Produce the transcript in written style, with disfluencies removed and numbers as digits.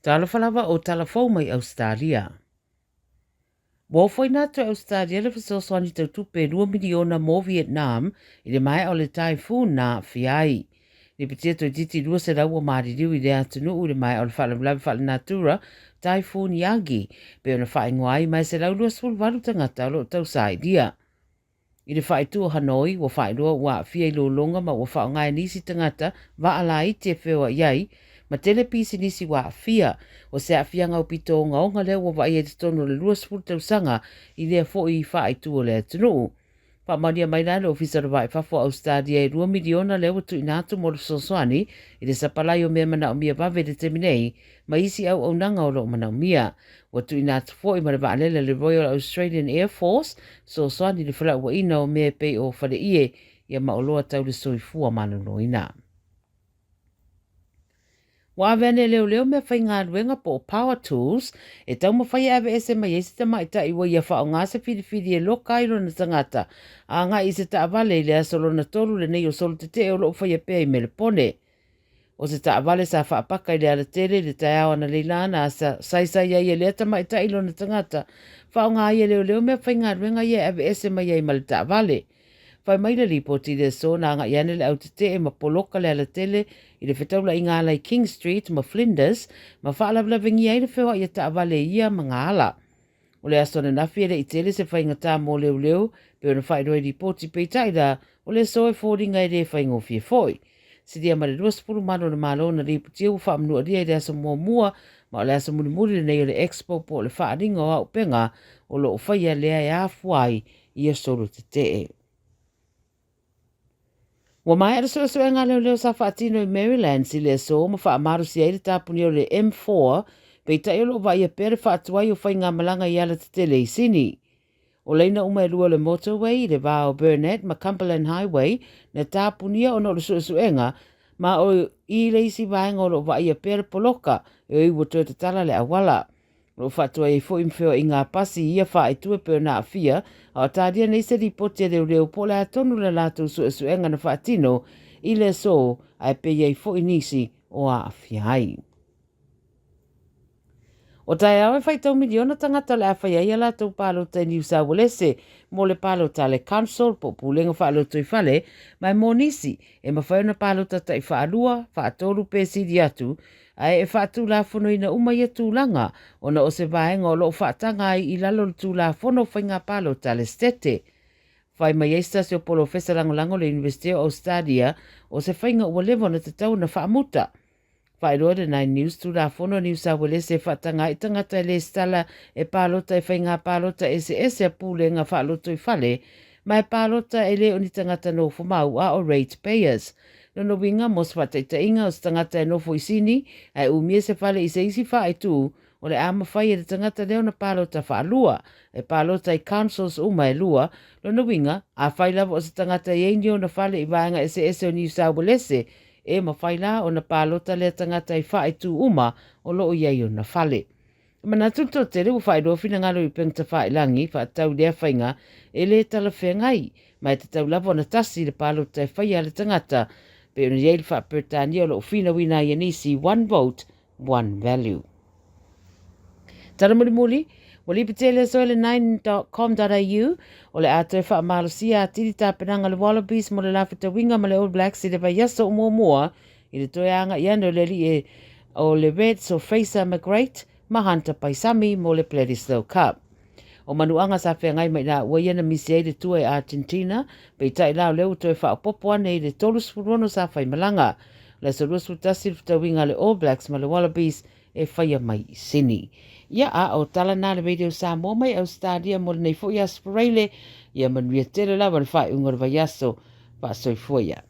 Tala Falawa o Tala Fou mai Ausetalia. Wo foi na to Ausetalia le fasoswani tau tupe 2 miliona mo Vietnam i le mai o le Tala na fiai. Ni petia to titi lua se rau o maririu i le atunu u le mai o le whalamlawe whala natura Tala Yagi pe ona whaingoai mai se rau lua sulvalu tangata o lo tau saidia. I le whaitu o Hanoi wa whairua wa fiai lo longa ma wa whaongai nisi tangata wa ala i te whewa iai ma tele pisi nisi wa fia o se afia ngau pito o ngaonga leo wa vai e te tono le lua spurtau sanga i lea fo i whaitu o lea tunu. Pa maria mai nana ofisar vai fafo Ausetalia e 2 miliona leo tu inatu mo le soswani i le sapalai o mea mana o mia vave de teminei ma isi au au nanga o lo mana o mia. Wa tu inatu fo i mana vaalele le Royal Australian Air Force soswani le whala ua ina o mea pei o whale ie ia maoloa tau le soifua manu noina. Wa avene leo mea whai ngā ruenga po Power Tools e tau mawhai ave ese mai esi ta mai ta iwa ia whao ngā se whiriwhiri e loka iro na tangata a ngā isi ta avale i lea solo na tolu le nei o solo te te o lo whai a pia i mele pone. O se ta avale sa whaapaka i lea la tere le tai awa na leilana a sa saisai ai e lea ta mai ta ilo na tangata whao ngā ia leo mea whai ngā ruenga ia ave ese mai ai male ta avale. Whai mai le ripoti le so na ngā iane le au te e ma poloka le ala tele i le whetaula i ngā lai King Street ma Flinders ma whaalawla vengi ai le whewa i ta avale ia ma ngā ala. O le asona nafi ele i tele se whai ngata mō leo pe ona whai roi ripoti pe taida o le so e fōringa i le whai ngōwhia fōi. Sidia ma le 2 mano na malo na ripoti u wha mnua ria i le aso mua ma o le aso muri nei o le expo po le whaaringa o au penga o lo whai a lea e afuai i a soro te te e. Wa mai ara so ngā leo sa whaatino i Maryland si le so ma wha amaru si aile tāpuni o le M4 pei tai olo vai a pere whaatuai o whai ngā malanga i ala te tele i sini. O leina uma e lua le motorway i le vā o Burnett ma Cumberland Highway na tāpunia o no le suenga ma o i le isi vaenga o lo vai a pere poloka e o iwa tue te tala le awala. Lo whaatuai e fo imwheo i ngā pasi ia wha e tue peo na awhia a o tādia nei se ripoti e leo po le atonu le lātou suenga na whaatino i le so a e pei ei fo inisi o a awhia ai. O tai awe whaitau miliona tangata le awhia ia lātou pālo te New South Wales mo le pālo tale council po pūlenga whaalo tui whale mai mō nisi e mawhaiona pālo tata i whaalua, whaatoru pēsi di atu ai e whaatu la fono ina umai e tūlanga o na o se vaenga o lo whaatanga i lalo tū la fono whainga palo tale stete. Whai mai eista se o polo fesa langolango le University of Ausetalia o se whainga ua levo na te tau na whaamuta. Whai roa de Nine News tū la fono New South Wales e whaatanga i tangata le stala e palota e whainga palota SS a pūlenga whaaloto i whale mai palota e leo ni tangata no fumau a o rate payers. Nono winga mos whataita inga o tangata e nofo i sini, ai umie se whale i se isi wha e tū, o le ama whai e tangata leo na pālota whaalua, e pālota i councils uma e lua, nono winga, a whai lava o se tangata i eini o na whale i vāenga SS o New South Wales, e ma whai la o na pālota lea tangata i wha e tū uma o loo iei o na whale. Mana tuto te reu whai rofina ngalo i pengta whai langi, wha tau lea whainga, e le tala whengai, mai te tau lava o na tasi le pālota i whai ale tangata, pe ona iei le whaapirtani o lo fina wina i anisi, one vote, one value. Tara muli, wali petele so le 9.com.au, o le ato e whaamalosia a tiri tāpenanga le Wallabies mo le lawhita winga ma le All Blacks i le vai yaso o mua, i le toeanga i ano le li e o le Reds o Fraser McGrate, ma Hunter Paisami mo le Bledisloe Cup. O manuanga sa whengai mai nā ua iana misi e le tua e Argentina, pei tai lao leo to e whaopopo ane i le tolus furono sa whai malanga. Le sorus futasi winga le All Blacks ma le Wallabies e whaia mai i sini. Ia a o tala nā le radio Samoa mai Ausetalia mo le nei fo i aspireile, ia manuia tere lawa le whai ungar vai aso, pa soi foia.